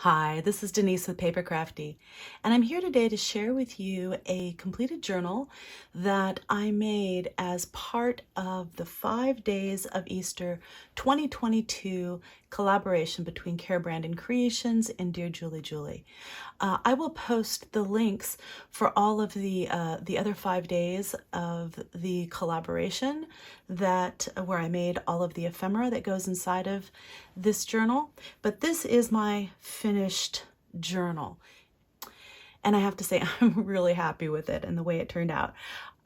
Hi, this is Denise with Papercrafty, and I'm here today to share with you a completed journal that I made as part of the 5 Days of Easter 2022 collaboration between Care Brandon Creations and Dear Julie Julie. I will post the links for all of the other 5 days of the collaboration where I made all of the ephemera that goes inside of this journal. But this is my finished journal, and I have to say I'm really happy with it and the way it turned out.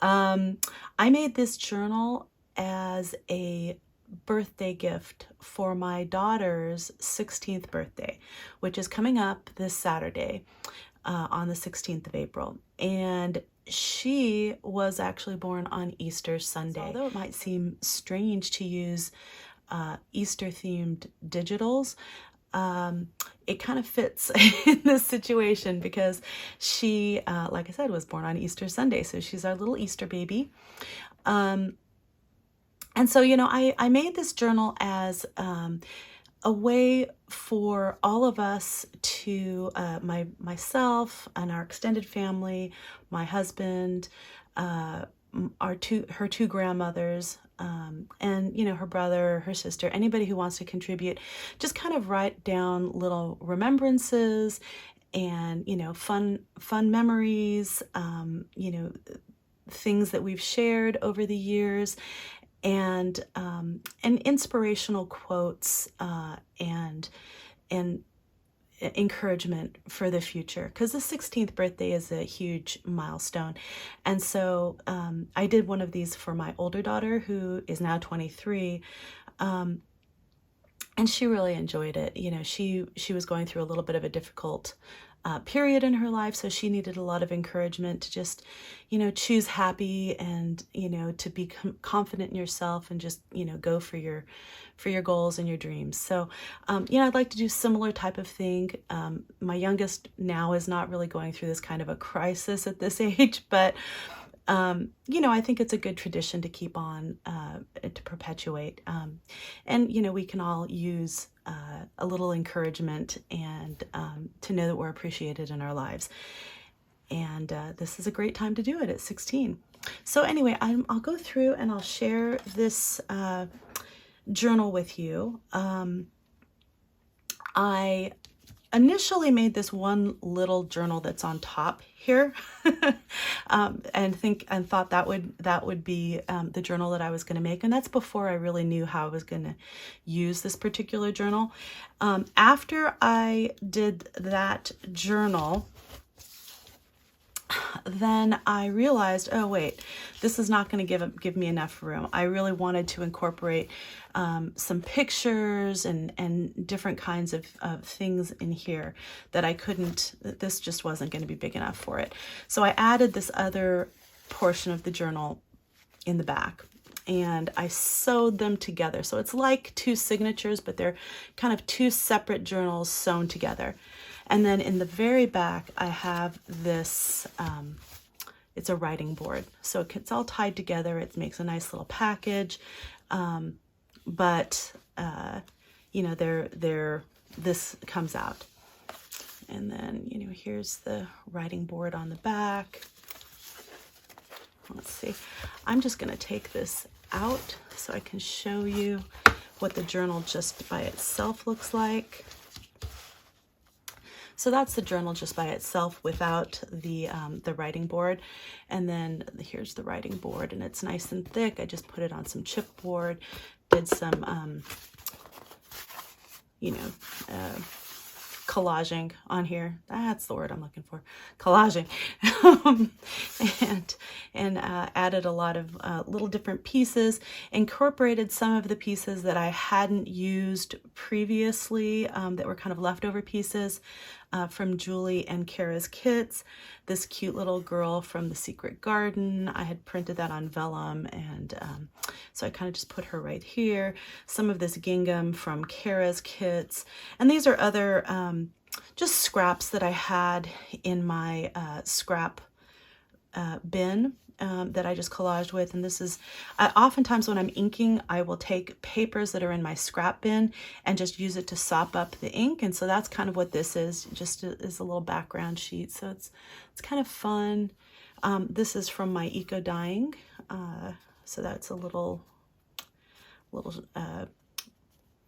I made this journal as a birthday gift for my daughter's 16th birthday, which is coming up this Saturday on the 16th of April. And she was actually born on Easter Sunday. So although it might seem strange to use Easter-themed digitals, it kind of fits in this situation because she, like I said, was born on Easter Sunday. So she's our little Easter baby. And so, I made this journal as a way for all of us to, myself and our extended family, my husband, her two grandmothers, and her brother, her sister, anybody who wants to contribute, just kind of write down little remembrances and fun memories, things that we've shared over the years, and inspirational quotes and encouragement for the future, because the 16th birthday is a huge milestone. And so I did one of these for my older daughter, who is now 23, and she really enjoyed it. She was going through a little bit of a difficult period in her life, so she needed a lot of encouragement to just choose happy and to be confident in yourself and just go for your goals and your dreams. So I'd like to do similar type of thing. My youngest now is not really going through this kind of a crisis at this age, but I think it's a good tradition to keep on, to perpetuate. And we can all use a little encouragement and to know that we're appreciated in our lives. And this is a great time to do it at 16. So anyway, I'll go through and I'll share this journal with you. I initially made this one little journal that's on top here, and thought that would be the journal that I was going to make, and that's before I really knew how I was going to use this particular journal. After I did that journal, then I realized, oh wait, this is not going to give me enough room. I really wanted to incorporate some pictures and different kinds of things in here that I couldn't, this just wasn't going to be big enough for it. So I added this other portion of the journal in the back, and I sewed them together. So it's like two signatures, but they're kind of two separate journals sewn together. And then in the very back, I have this, it's a writing board. So it's all tied together. It makes a nice little package. But this comes out. And then, here's the writing board on the back. Let's see. I'm just going to take this out so I can show you what the journal just by itself looks like. So that's the journal just by itself without the writing board. And then here's the writing board, and it's nice and thick. I just put it on some chipboard, did some, collaging on here. That's the word I'm looking for, collaging. and added a lot of little different pieces, incorporated some of the pieces that I hadn't used previously, that were kind of leftover pieces from Julie and Kara's kits. This cute little girl from The Secret Garden, I had printed that on vellum, and so I kind of just put her right here. Some of this gingham from Kara's kits, and these are other just scraps that I had in my scrap bin that I just collaged with. And this is, oftentimes when I'm inking, I will take papers that are in my scrap bin and just use it to sop up the ink. And so that's kind of what this is, just is a little background sheet. So it's kind of fun. This is from my Eco Dyeing. So that's a little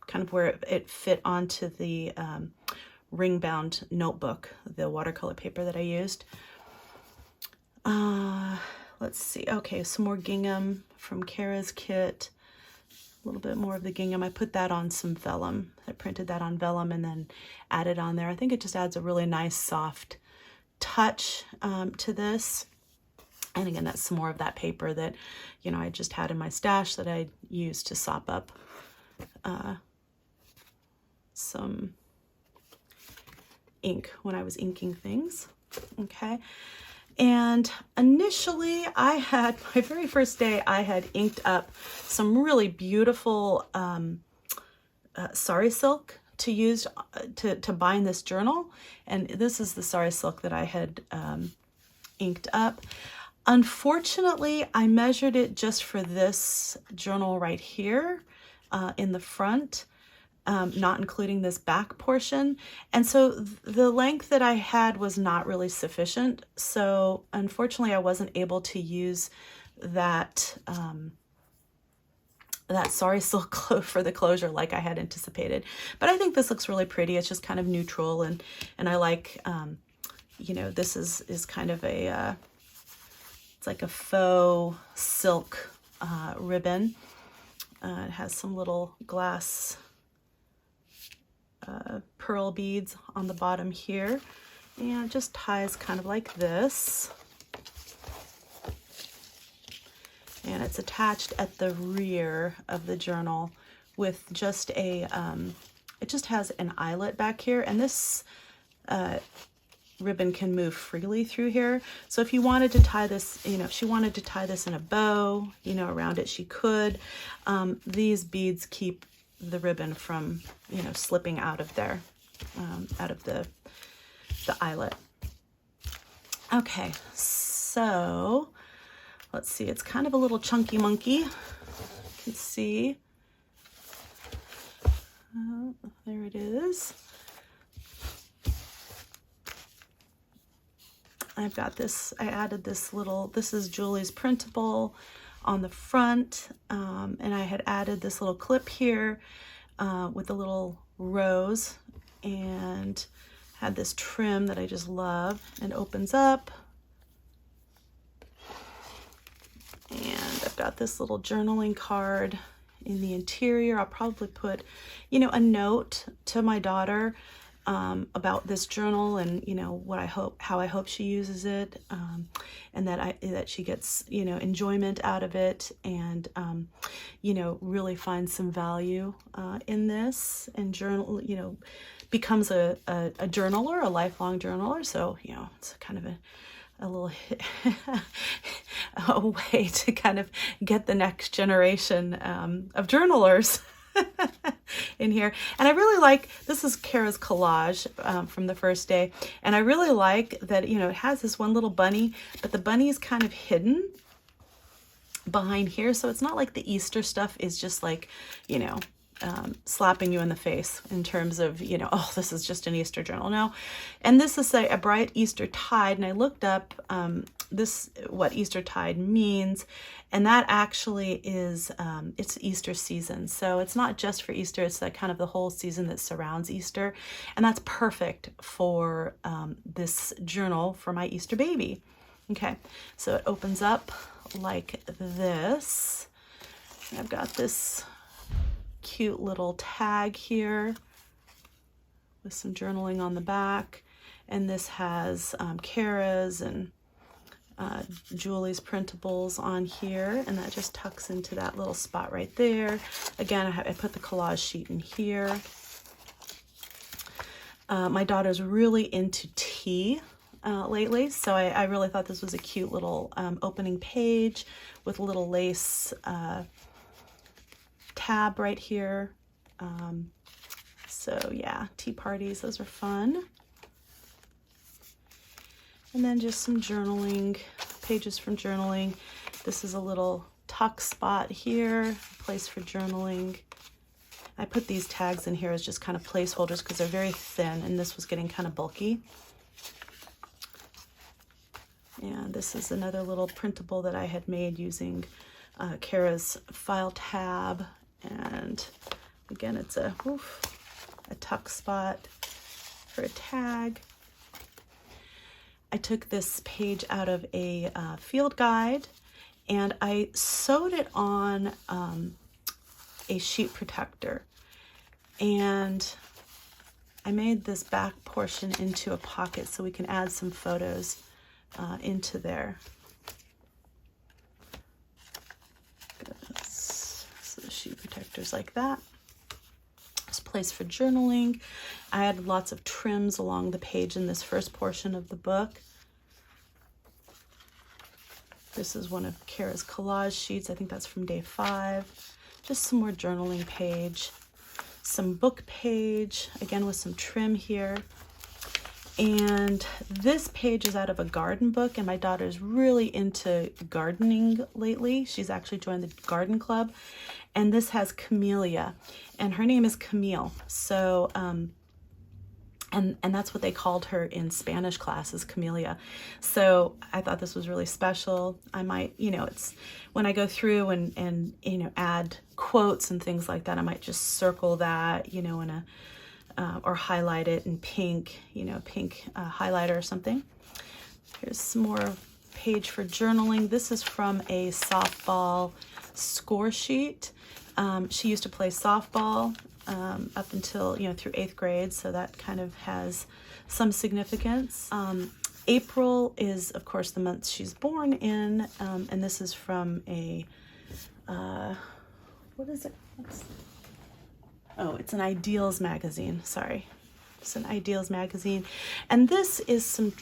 kind of where it fit onto the ring bound notebook, the watercolor paper that I used. Let's see. Okay, some more gingham from Kara's kit. A little bit more of the gingham. I put that on some vellum. I printed that on vellum and then added on there. I think it just adds a really nice soft touch to this. And again, that's some more of that paper that, you know, I just had in my stash that I used to sop up some ink when I was inking things. Okay. And initially I had, my very first day, I had inked up some really beautiful sari silk to use to bind this journal. And this is the sari silk that I had inked up. Unfortunately, I measured it just for this journal right here in the front, not including this back portion. And so the length that I had was not really sufficient. So unfortunately, I wasn't able to use that, that sari silk for the closure like I had anticipated. But I think this looks really pretty. It's just kind of neutral. And I like, you know, this is kind of a, it's like a faux silk ribbon. It has some little glass pearl beads on the bottom here, and it just ties kind of like this. And it's attached at the rear of the journal with just a, it just has an eyelet back here, and this ribbon can move freely through here. So if you wanted to tie this, you know, if she wanted to tie this in a bow, you know, around it, she could. These beads keep the ribbon from, you know, slipping out of there, out of the eyelet. Okay, so let's see, it's kind of a little chunky monkey. You can see, there it is. I've got this, I added this little, this is Julie's printable on the front, and I had added this little clip here with a little rose, and had this trim that I just love, and opens up. And I've got this little journaling card in the interior. I'll probably put, you know, a note to my daughter about this journal, and you know what I hope, how I hope she uses it, and that she gets, you know, enjoyment out of it, and you know, really finds some value in this, and journal, you know, becomes a journaler, a lifelong journaler. So you know, it's kind of a little a way to kind of get the next generation of journalers in here. And I really like, this is Kara's collage from the first day, and I really like that, you know, it has this one little bunny, but the bunny is kind of hidden behind here, so it's not like the Easter stuff is just like, you know, slapping you in the face in terms of, you know, oh, this is just an Easter journal. No. And this is a bright Easter tide, and I looked up this, what Easter tide means, and that actually is, it's Easter season. So it's not just for Easter, it's that kind of the whole season that surrounds Easter, and that's perfect for this journal for my Easter baby. Okay, so it opens up like this. I've got this cute little tag here with some journaling on the back, and this has Kara's and Julie's printables on here, and that just tucks into that little spot right there. Again, I put the collage sheet in here. My daughter's really into tea lately, so I really thought this was a cute little opening page with a little lace tab right here. So yeah, tea parties, those are fun. And then just some journaling pages from journaling. This is a little tuck spot here, place for journaling. I put these tags in here as just kind of placeholders because they're very thin, and this was getting kind of bulky. And this is another little printable that I had made using Kara's file tab. And again, it's a tuck spot for a tag. I took this page out of a field guide, and I sewed it on a sheet protector. And I made this back portion into a pocket so we can add some photos into there. So the sheet protectors like that. It's a place for journaling. I had lots of trims along the page in this first portion of the book. This is one of Kara's collage sheets. I think that's from day 5. Just some more journaling page. Some book page, again with some trim here. And this page is out of a garden book, and my daughter's really into gardening lately. She's actually joined the garden club, and this has Camellia, and her name is Camille. So, and that's what they called her in Spanish classes, Camellia. So I thought this was really special. I might, it's when I go through and add quotes and things like that, I might just circle that, in a or highlight it in pink, pink highlighter or something. Here's some more page for journaling. This is from a softball score sheet. She used to play softball up until, through 8th grade, so that kind of has some significance. April is, of course, the month she's born in, and this is from a, what is it? Oh, it's an Ideals magazine, sorry. It's an Ideals magazine. And this is some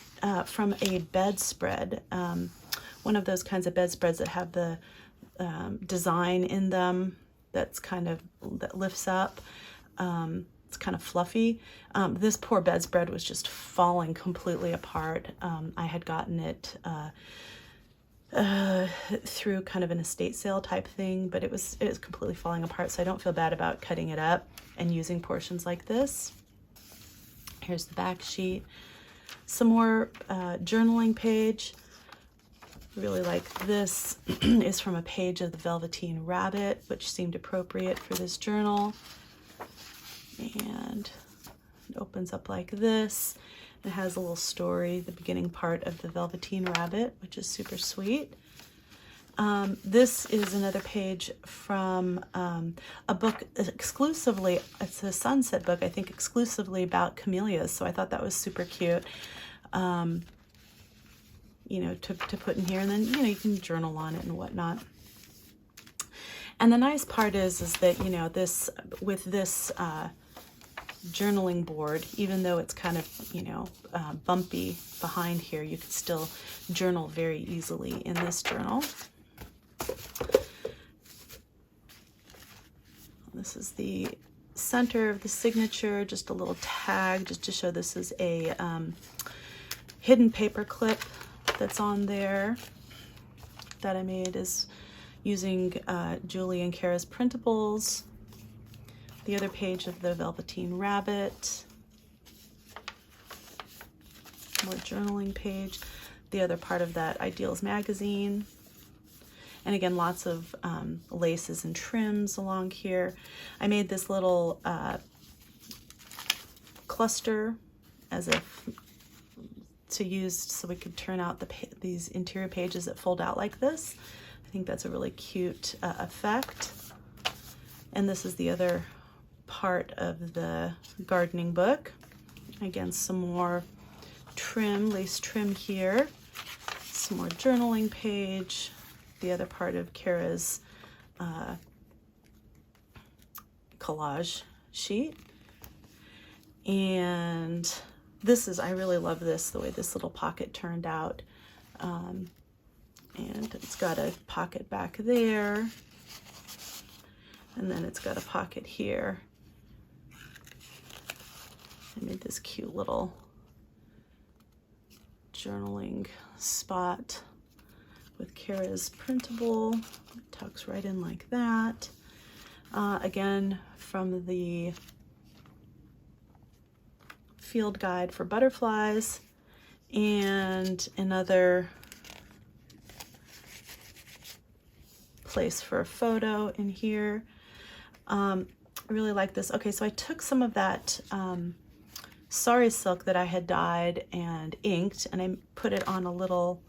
from a bedspread, one of those kinds of bedspreads that have the design in them that lifts up. It's kind of fluffy. This poor bedspread was just falling completely apart. I had gotten it through kind of an estate sale type thing, but it was completely falling apart, so I don't feel bad about cutting it up and using portions like this. Here's the back sheet. Some more journaling page. Really like this is from a page of the Velveteen Rabbit, which seemed appropriate for this journal. And it opens up like this. It has a little story, the beginning part of the Velveteen Rabbit, which is super sweet. This is another page from a book exclusively, it's a Sunset book, I think exclusively about camellias, so I thought that was super cute, to put in here, and then, you can journal on it and whatnot. And the nice part is that, this, with this journaling board, even though it's kind of, bumpy behind here, you can still journal very easily in this journal. This is the center of the signature, just a little tag just to show this is a hidden paper clip that's on there that I made is using Julie and Kara's printables. The other page of the Velveteen Rabbit, more journaling page, the other part of that Ideals magazine. And again, lots of laces and trims along here. I made this little cluster as if to use so we could turn out these interior pages that fold out like this. I think that's a really cute effect. And this is the other part of the gardening book. Again, some more trim, lace trim here. Some more journaling page. The other part of Kara's collage sheet. And this is, I really love this, the way this little pocket turned out. And it's got a pocket back there. And then it's got a pocket here. I made this cute little journaling spot with Kara's printable. It tucks right in like that. Again, from the field guide for butterflies, and another place for a photo in here. I really like this. Okay, so I took some of that sari silk that I had dyed and inked, and I put it on a little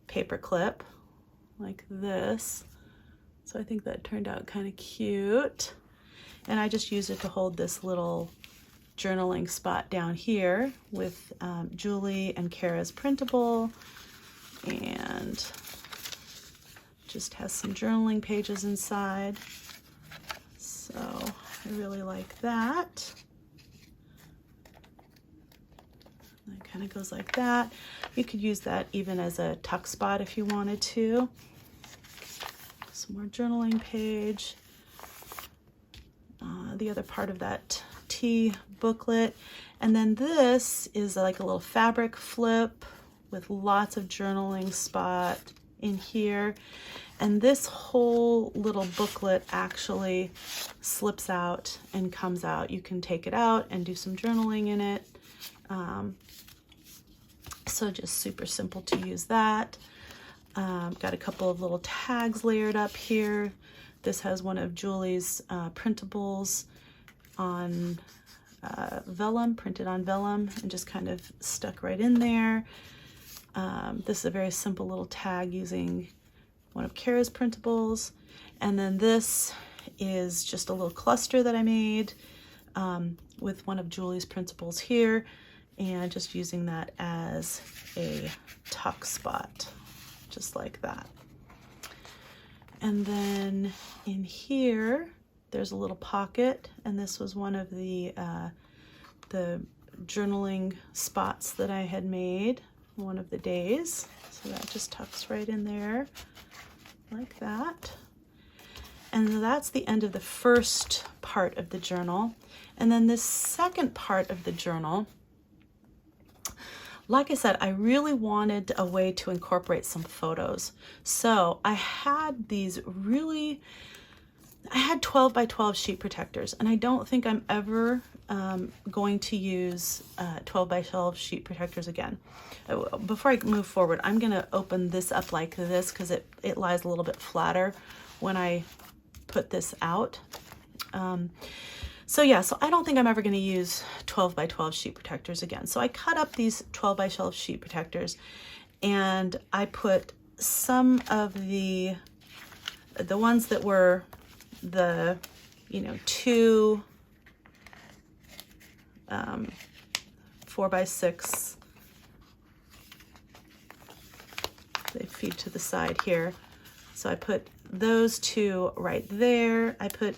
paper clip like this. So I think that turned out kind of cute. And I just used it to hold this little journaling spot down here with Julie and Kara's printable, and just has some journaling pages inside. So I really like that. It kind of goes like that. You could use that even as a tuck spot if you wanted to. Some more journaling page. The other part of that tea booklet. And then this is like a little fabric flip with lots of journaling spot in here. And this whole little booklet actually slips out and comes out. You can take it out and do some journaling in it. So just super simple to use that. Got a couple of little tags layered up here. This has one of Julie's printables on vellum, printed on vellum, and just kind of stuck right in there. This is a very simple little tag using one of Kara's printables. And then this is just a little cluster that I made with one of Julie's printables here, and just using that as a tuck spot, just like that. And then in here, there's a little pocket, and this was one of the journaling spots that I had made one of the days. So that just tucks right in there like that. And that's the end of the first part of the journal. And then this second part of the journal, like I said, I really wanted a way to incorporate some photos. So I had I had 12 by 12 sheet protectors, and I don't think I'm ever going to use 12 by 12 sheet protectors again. Before I move forward, I'm gonna open this up like this because it lies a little bit flatter when I put this out. So yeah, so I don't think I'm ever going to use 12 by 12 sheet protectors again. So I cut up these 12 by 12 sheet protectors, and I put some of the ones that were the, 2 4x6. They feed to the side here. So I put those 2 right there. I put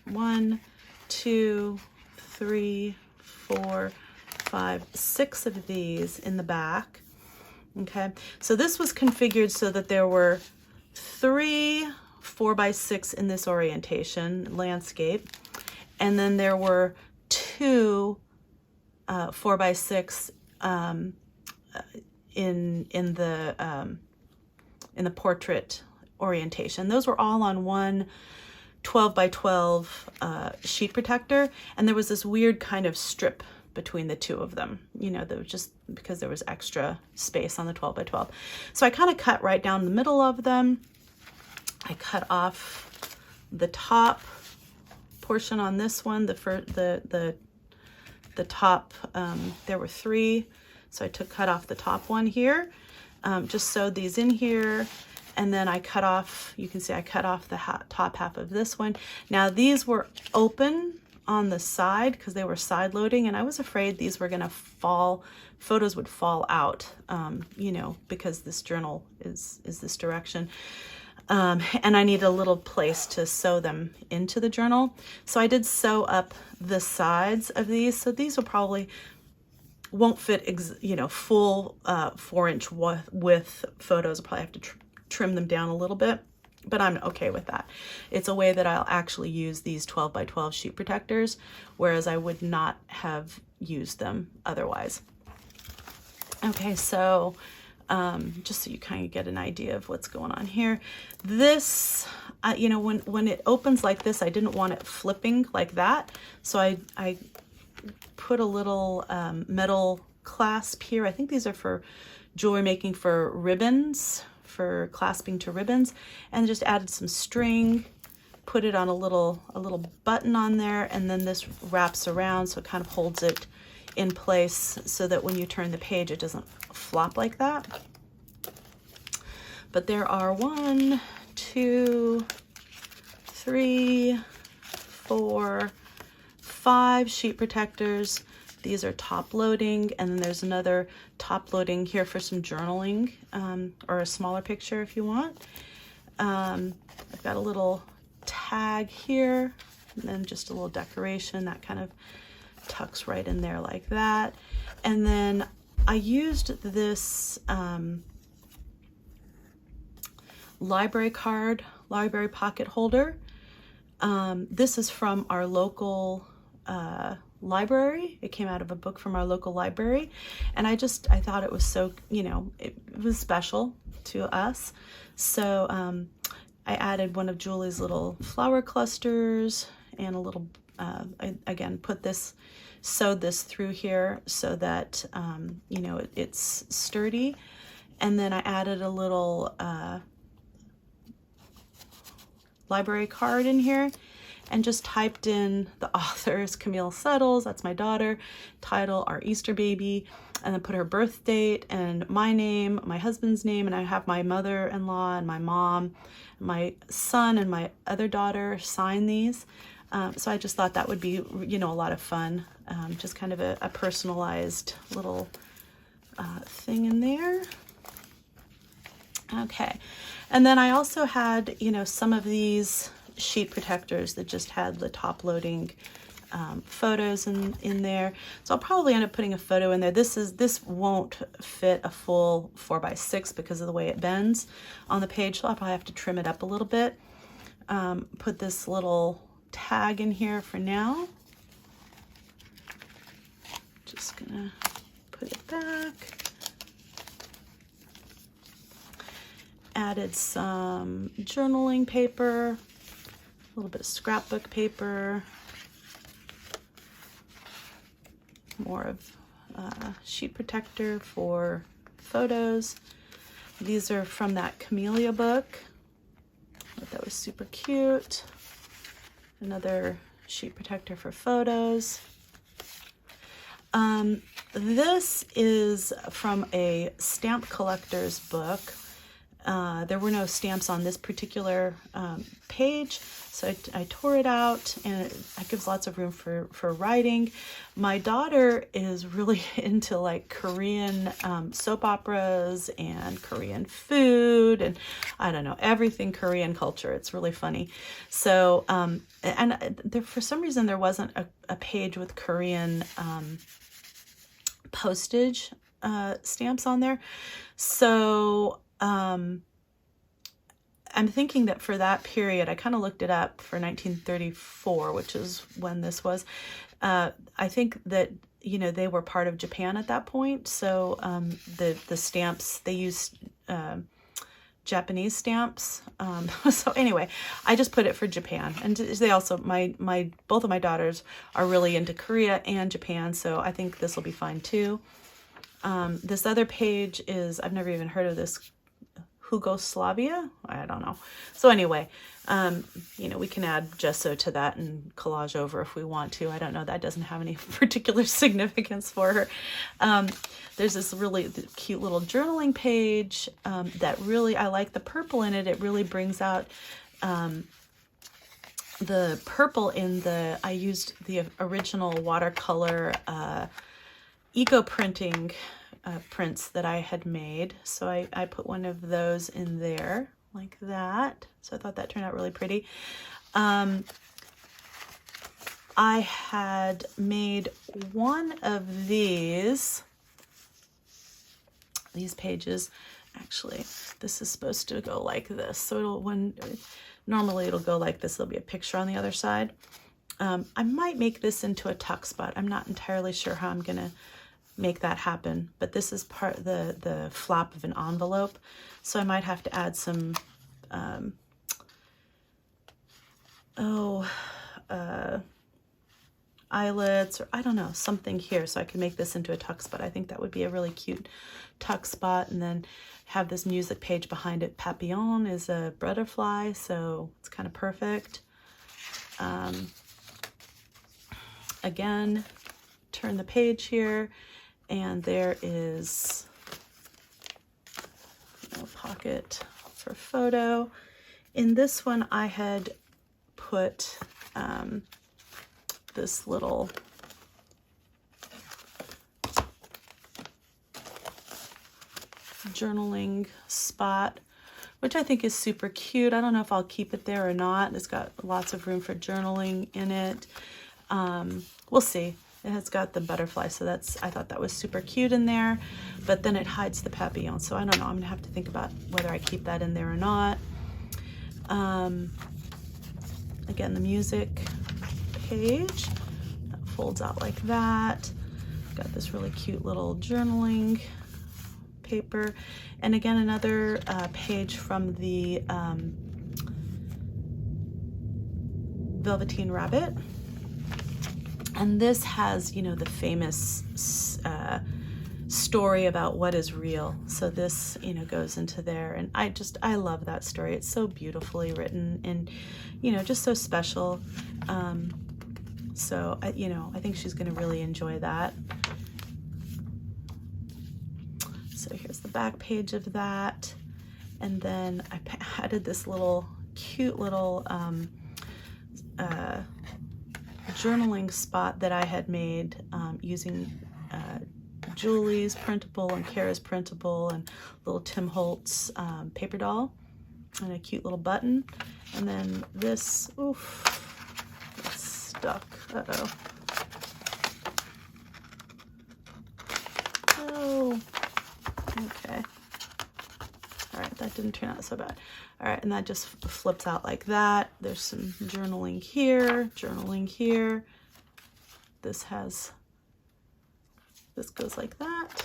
1, 2, 3, 4, 5, 6 of these in the back. Okay, so this was configured so that there were 3 4x6 in this orientation, landscape, and then there were 2 4x6 in the portrait orientation. Those were all on one 12 by 12 sheet protector, and there was this weird kind of strip between the 2 of them, that was just because there was extra space on the 12 by 12. So I kind of cut right down the middle of them. I cut off the top portion on this one, the top, there were 3, so I cut off the top one here, just sewed these in here. And then I cut off, you can see I cut off the top half of this one. Now these were open on the side because they were side loading, and I was afraid these were gonna fall, photos would fall out, because this journal is this direction. And I need a little place to sew them into the journal. So I did sew up the sides of these. So these will probably won't fit, full 4-inch width photos. I'll probably have to trim them down a little bit, but I'm okay with that. It's a way that I'll actually use these 12 by 12 sheet protectors, whereas I would not have used them otherwise. Okay, so just so you kind of get an idea of what's going on here. This, you know, when it opens like this, I didn't want it flipping like that. So I put a little metal clasp here. I think these are for jewelry making for ribbons, for clasping to ribbons, and just added some string, put it on a little button on there, and then this wraps around so it kind of holds it in place so that when you turn the page it doesn't flop like that. But there are 1, 2, 3, 4, 5 sheet protectors. These are top loading, and then there's another top loading here for some journaling, or a smaller picture if you want. I've got a little tag here, and then just a little decoration that kind of tucks right in there like that. And then I used this library pocket holder. This is from our local library. It came out of a book from our local library, and I thought it was so, you know, it was special to us. So I added one of Julie's little flower clusters and a little, I again sewed this through here so that, you know, it's sturdy. And then I added a little library card in here and just typed in the author's Camille Settles, that's my daughter, title, Our Easter Baby, and then put her birth date and my name, my husband's name, and I have my mother-in-law and my mom, my son and my other daughter sign these. So I just thought that would be, you know, a lot of fun. Just kind of a personalized little thing in there. Okay, and then I also had, you know, some of these sheet protectors that just had the top loading photos in there. So I'll probably end up putting a photo in there. This won't fit a full 4x6 because of the way it bends on the page, so I'll probably have to trim it up a little bit. Put this little tag in here for now. Just gonna put it back. Added some journaling paper, a little bit of scrapbook paper, more of sheet protector for photos. These are from that Camellia book. I thought that was super cute. Another sheet protector for photos. This is from a stamp collector's book. There were no stamps on this particular page, so I tore it out, and it gives lots of room for writing. My daughter is really into like Korean soap operas and Korean food, and I don't know, everything Korean culture. It's really funny. So, and there, for some reason, there wasn't a page with Korean postage stamps on there. So I'm thinking that for that period, I kind of looked it up for 1934, which is when this was. I think that, you know, they were part of Japan at that point. So the stamps, they used Japanese stamps. So anyway, I just put it for Japan. And they also, both of my daughters are really into Korea and Japan. So I think this will be fine too. This other page is, I've never even heard of this, Yugoslavia? I don't know. So anyway, you know, we can add gesso to that and collage over if we want to. I don't know. That doesn't have any particular significance for her. There's this really cute little journaling page that really, I like the purple in it. It really brings out the purple in the, I used the original watercolor eco printing prints that I had made. So I put one of those in there like that. So I thought that turned out really pretty. I had made one of these pages. Actually, this is supposed to go like this. So normally it'll go like this. There'll be a picture on the other side. I might make this into a tuck spot. I'm not entirely sure how I'm gonna make that happen. But this is part of the flap of an envelope, so I might have to add some eyelets, or I don't know, something here so I can make this into a tuck spot. I think that would be a really cute tuck spot. And then have this music page behind it. Papillon is a butterfly, so it's kind of perfect. Again, turn the page here, and there is a pocket for photo. In this one, I had put this little journaling spot, which I think is super cute. I don't know if I'll keep it there or not. It's got lots of room for journaling in it. We'll see. It has got the butterfly, so I thought that was super cute in there, but then it hides the papillon, so I don't know. I'm gonna have to think about whether I keep that in there or not. Again, the music page that folds out like that. Got this really cute little journaling paper, and again another page from the Velveteen Rabbit. And this has, you know, the famous story about what is real. So this, you know, goes into there, and I love that story. It's so beautifully written, and, you know, just so special. So you know, I think she's going to really enjoy that. So here's the back page of that, and then I added this little cute little journaling spot that I had made using Julie's printable and Kara's printable and little Tim Holtz paper doll, and a cute little button. And then this, oof, it's stuck. Uh-oh. Oh, okay. All right, that didn't turn out so bad. All right, and that just flips out like that. There's some journaling here, journaling here. This goes like that.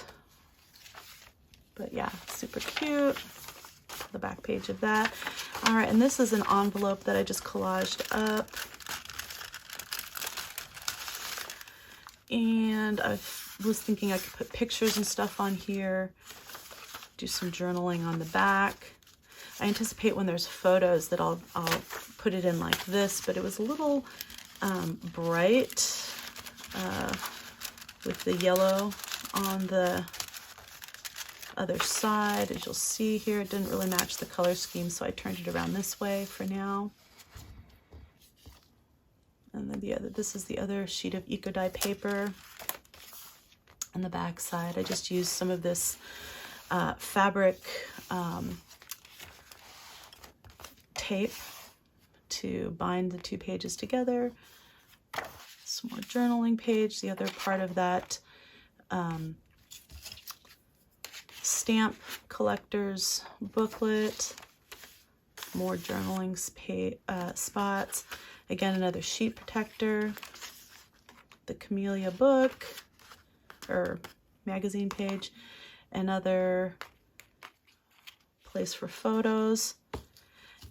But yeah, super cute. The back page of that. All right, and this is an envelope that I just collaged up. And I was thinking I could put pictures and stuff on here, do some journaling on the back. I anticipate when there's photos that I'll put it in like this, but it was a little bright with the yellow on the other side. As you'll see here, it didn't really match the color scheme, so I turned it around this way for now. And then this is the other sheet of Eco Dye paper. On the back side, I just used some of this fabric tape to bind the two pages together. Some more journaling page, the other part of that stamp collector's booklet, more journaling spots. Again, another sheet protector, the Camellia book or magazine page, another place for photos.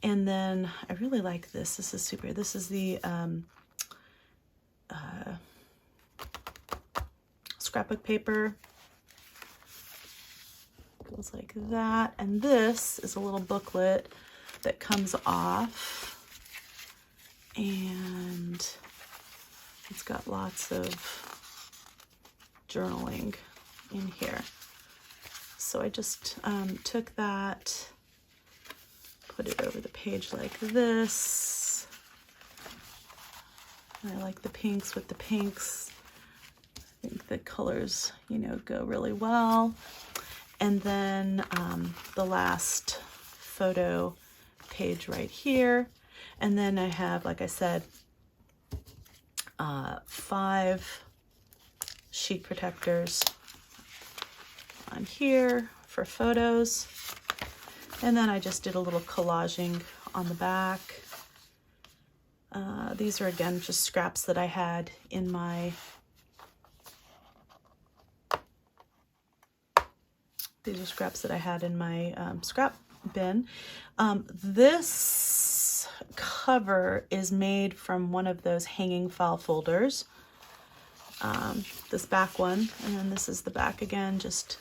And then I really like this. This is super. This is the scrapbook paper. Goes like that. And this is a little booklet that comes off. And it's got lots of journaling in here. So I just took that, put it over the page like this. And I like the pinks with the pinks. I think the colors, you know, go really well. And then the last photo page right here. And then I have, like I said, 5 sheet protectors on here for photos. And then I just did a little collaging on the back. These are, again, just scraps that I had in my These are scraps that I had in my scrap bin. This cover is made from one of those hanging file folders. This back one, and then this is the back again, just,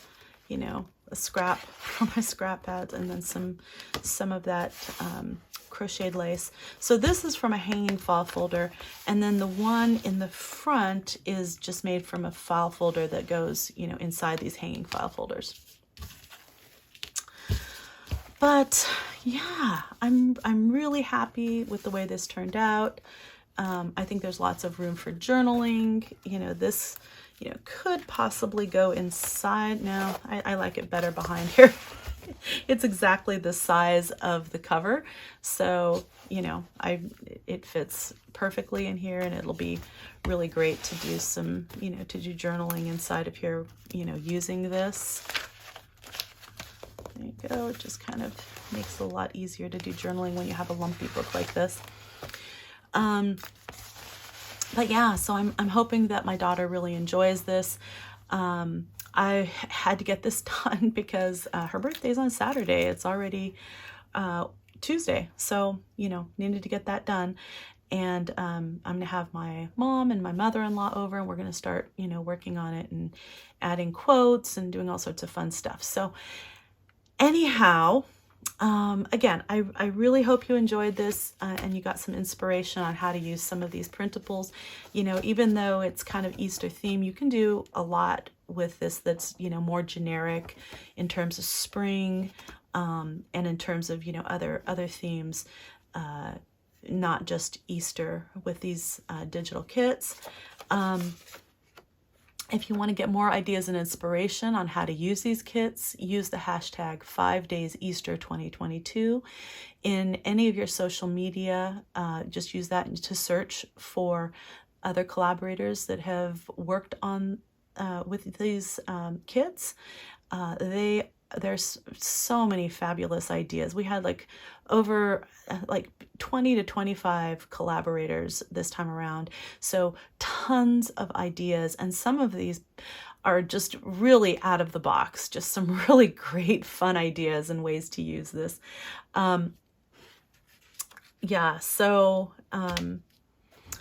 you know, a scrap from my scrap pads, and then some of that crocheted lace. So this is from a hanging file folder, and then the one in the front is just made from a file folder that goes, you know, inside these hanging file folders. But yeah, I'm really happy with the way this turned out. I think there's lots of room for journaling. You know, this, you know, could possibly go inside. No, I like it better behind here. It's exactly the size of the cover. So, you know, it fits perfectly in here, and it'll be really great to do some, you know, to do journaling inside of here, you know, using this. There you go. It just kind of makes it a lot easier to do journaling when you have a lumpy book like this. But yeah, so I'm hoping that my daughter really enjoys this. I had to get this done because her birthday's on Saturday. It's already Tuesday, so, you know, needed to get that done. And I'm gonna have my mom and my mother-in-law over, and we're gonna start, you know, working on it and adding quotes and doing all sorts of fun stuff. So anyhow, again, I really hope you enjoyed this and you got some inspiration on how to use some of these printables. You know, even though it's kind of Easter theme, you can do a lot with this that's, you know, more generic in terms of spring, and in terms of, you know, other themes, not just Easter with these digital kits. If you want to get more ideas and inspiration on how to use these kits, use the hashtag 5DaysEaster2022 in any of your social media. Just use that to search for other collaborators that have worked on with these kits. There's so many fabulous ideas. We had like over 20 to 25 collaborators this time around. So tons of ideas, and some of these are just really out of the box, just some really great fun ideas and ways to use this. Yeah, so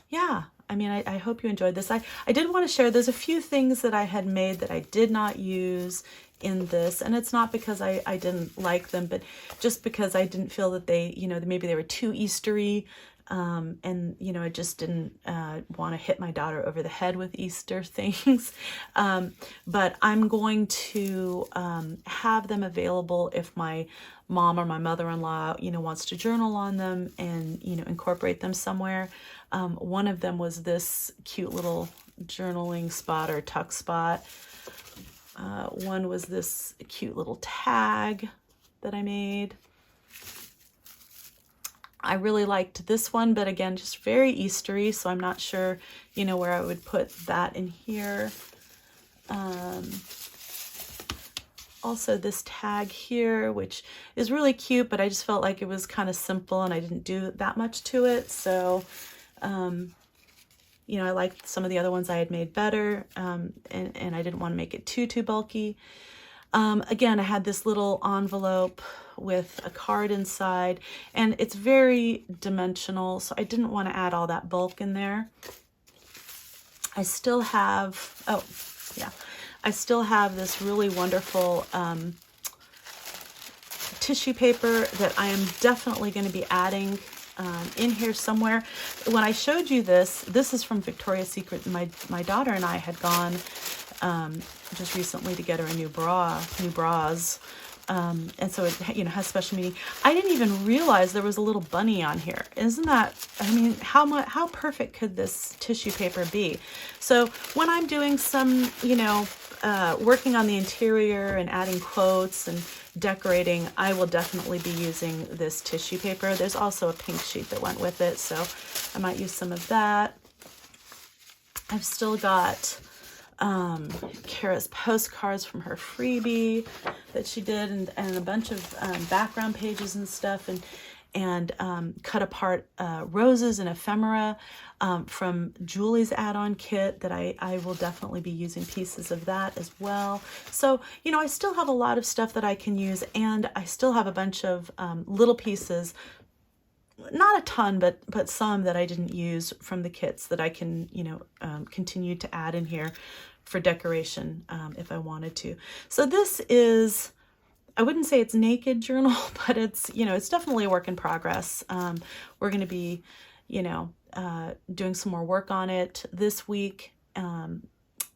yeah, I mean, I hope you enjoyed this. I did want to share, there's a few things that I had made that I did not use in this, and it's not because I didn't like them, but just because I didn't feel that they, you know, maybe they were too Eastery, and, you know, I just didn't want to hit my daughter over the head with Easter things. But I'm going to have them available if my mom or my mother-in-law, you know, wants to journal on them and, you know, incorporate them somewhere. One of them was this cute little journaling spot or tuck spot. One was this cute little tag that I made. I really liked this one, but again, just very Eastery, so I'm not sure, you know, where I would put that in here. Also this tag here, which is really cute, but I just felt like it was kind of simple and I didn't do that much to it. So, you know, I liked some of the other ones I had made better, and I didn't want to make it too bulky. Again, I had this little envelope with a card inside, and it's very dimensional, so I didn't want to add all that bulk in there. I still have, oh, yeah, I still have this really wonderful tissue paper that I am definitely going to be adding in here somewhere. When I showed you this is from Victoria's Secret. My daughter and I had gone just recently to get her a new bras. And so it, you know, has special meaning. I didn't even realize there was a little bunny on here. Isn't that, I mean, how perfect could this tissue paper be? So when I'm doing some, you know, working on the interior and adding quotes and decorating, I will definitely be using this tissue paper. There's also a pink sheet that went with it, so I might use some of that. I've still got Kara's postcards from her freebie that she did, and a bunch of background pages and stuff, and cut apart roses and ephemera from Julie's add-on kit that I will definitely be using pieces of that as well. So, you know, I still have a lot of stuff that I can use, and I still have a bunch of little pieces, not a ton, but some that I didn't use from the kits that I can, you know, continue to add in here for decoration if I wanted to. So this is, I wouldn't say it's naked journal, but it's, you know, it's definitely a work in progress. We're going to be, you know, doing some more work on it this week, and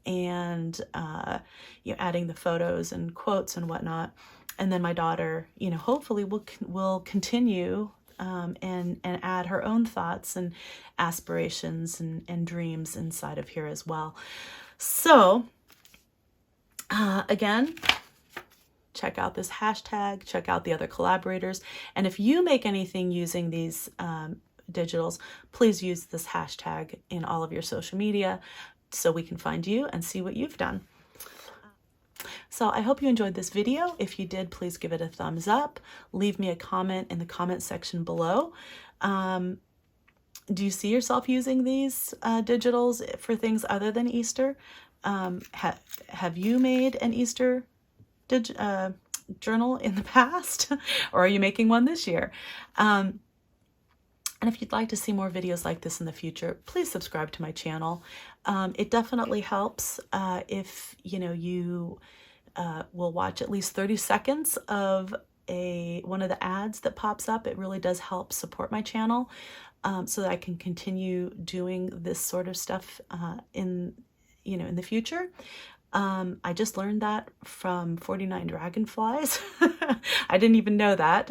you know, adding the photos and quotes and whatnot. And then my daughter, you know, hopefully will continue and add her own thoughts and aspirations and dreams inside of here as well. So again, check out this hashtag, check out the other collaborators. And if you make anything using these digitals, please use this hashtag in all of your social media so we can find you and see what you've done. So I hope you enjoyed this video. If you did, please give it a thumbs up. Leave me a comment in the comment section below. Do you see yourself using these digitals for things other than Easter? Have you made an Easter journal in the past, or are you making one this year? And if you'd like to see more videos like this in the future, please subscribe to my channel. It definitely helps if you will watch at least 30 seconds of one of the ads that pops up. It really does help support my channel so that I can continue doing this sort of stuff in the future. I just learned that from 49 Dragonflies. I didn't even know that.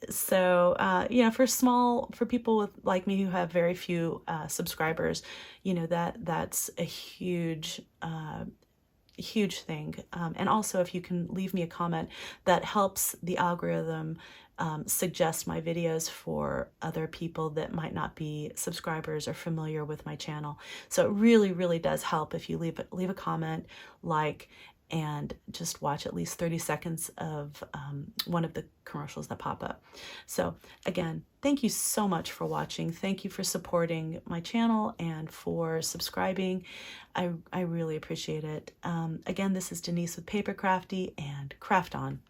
For people like me who have very few subscribers, that's a huge thing. And also, if you can leave me a comment, that helps the algorithm suggest my videos for other people that might not be subscribers or familiar with my channel. So it really, really does help if you leave a comment, and just watch at least 30 seconds of one of the commercials that pop up. So again, thank you so much for watching. Thank you for supporting my channel and for subscribing. I really appreciate it. Again, this is Denise with Paper Crafty, and craft on.